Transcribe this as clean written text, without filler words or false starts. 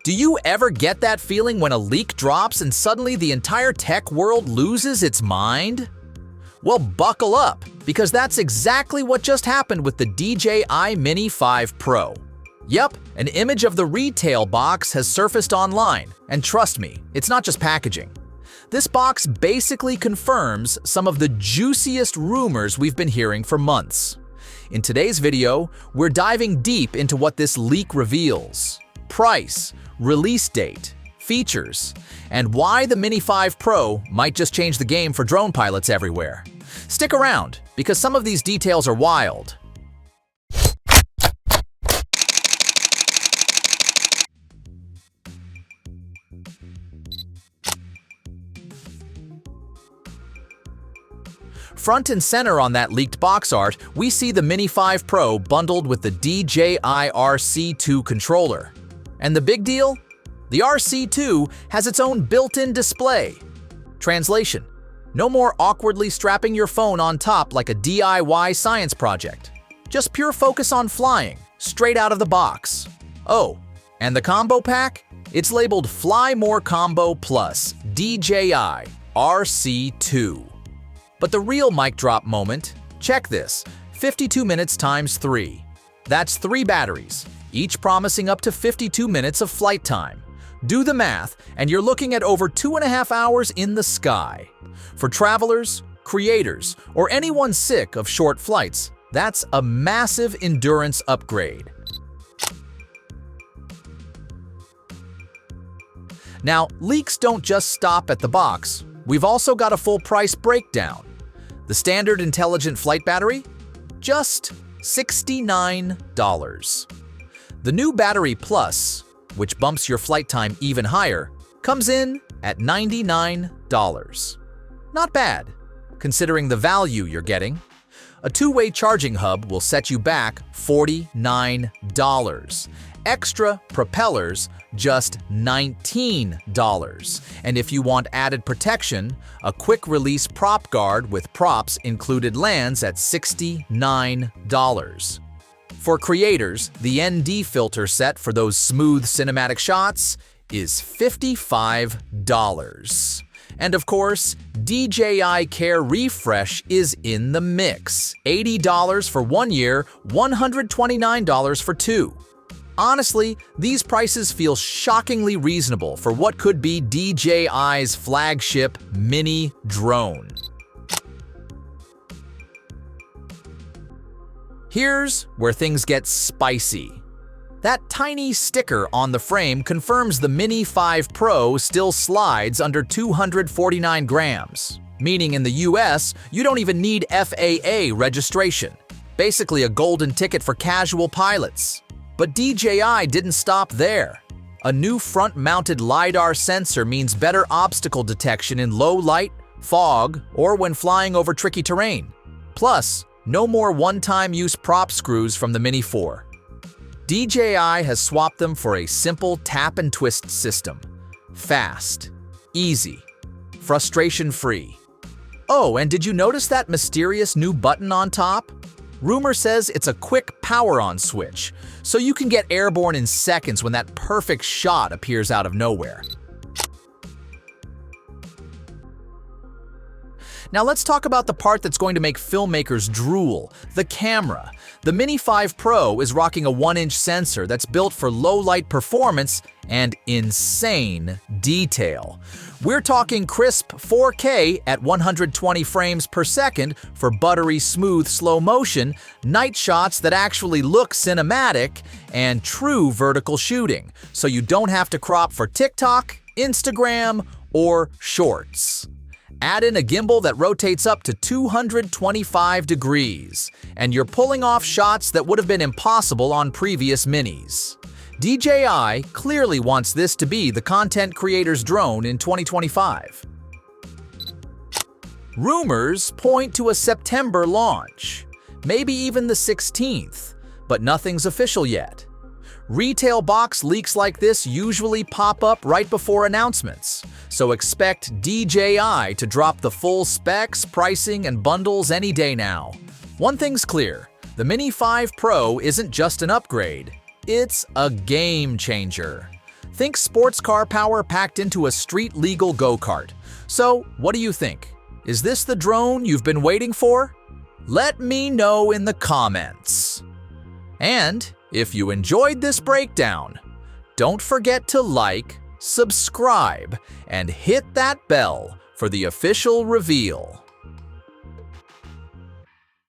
Do you ever get that feeling when a leak drops and suddenly the entire tech world loses its mind? Well, buckle up, because that's exactly what just happened with the DJI Mini 5 Pro. Yep, an image of the retail box has surfaced online, and trust me, it's not just packaging. This box basically confirms some of the juiciest rumors we've been hearing for months. In today's video, we're diving deep into what this leak reveals: price, release date, features, and why the Mini 5 Pro might just change the game for drone pilots everywhere. Stick around, because some of these details are wild. Front and center on that leaked box art, we see the Mini 5 Pro bundled with the DJI RC2 controller. And the big deal? The RC2 has its own built-in display. Translation: no more awkwardly strapping your phone on top like a DIY science project. Just pure focus on flying, straight out of the box. Oh, and the combo pack? It's labeled Fly More Combo Plus DJI RC2. But the real mic drop moment, check this: 52 minutes times 3. That's 3 batteries, each promising up to 52 minutes of flight time. Do the math, and you're looking at over 2.5 hours in the sky. For travelers, creators, or anyone sick of short flights, that's a massive endurance upgrade. Now, leaks don't just stop at the box. We've also got a full price breakdown. The standard intelligent flight battery? Just $69. The new Battery Plus, which bumps your flight time even higher, comes in at $99. Not bad, considering the value you're getting. A two-way charging hub will set you back $49. Extra propellers, just $19. And if you want added protection, a quick-release prop guard with props included lands at $69. For creators, the ND filter set for those smooth cinematic shots is $55. And of course, DJI Care Refresh is in the mix. $80 for 1 year, $129 for 2. Honestly, these prices feel shockingly reasonable for what could be DJI's flagship mini drone. Here's where things get spicy. That tiny sticker on the frame confirms the Mini 5 Pro still slides under 249 grams, meaning in the US, you don't even need FAA registration. Basically a golden ticket for casual pilots. But DJI didn't stop there. A new front-mounted LiDAR sensor means better obstacle detection in low light, fog, or when flying over tricky terrain. Plus, no more one-time use prop screws from the Mini 4. DJI has swapped them for a simple tap and twist system. Fast, easy, frustration-free. Oh, and did you notice that mysterious new button on top? Rumor says it's a quick power-on switch, so you can get airborne in seconds when that perfect shot appears out of nowhere. Now let's talk about the part that's going to make filmmakers drool: the camera. The Mini 5 Pro is rocking a 1-inch sensor that's built for low-light performance and insane detail. We're talking crisp 4K at 120 frames per second for buttery smooth slow motion, night shots that actually look cinematic, and true vertical shooting, so you don't have to crop for TikTok, Instagram, or Shorts. Add in a gimbal that rotates up to 225 degrees, and you're pulling off shots that would have been impossible on previous Minis. DJI clearly wants this to be the content creator's drone in 2025. Rumors point to a September launch, maybe even the 16th, but nothing's official yet. Retail box leaks like this usually pop up right before announcements, so expect DJI to drop the full specs, pricing, and bundles any day now. One thing's clear: the Mini 5 Pro isn't just an upgrade, it's a game changer. Think sports car power packed into a street-legal go-kart. So, what do you think? Is this the drone you've been waiting for? Let me know in the comments. And if you enjoyed this breakdown, don't forget to like, subscribe, and hit that bell for the official reveal.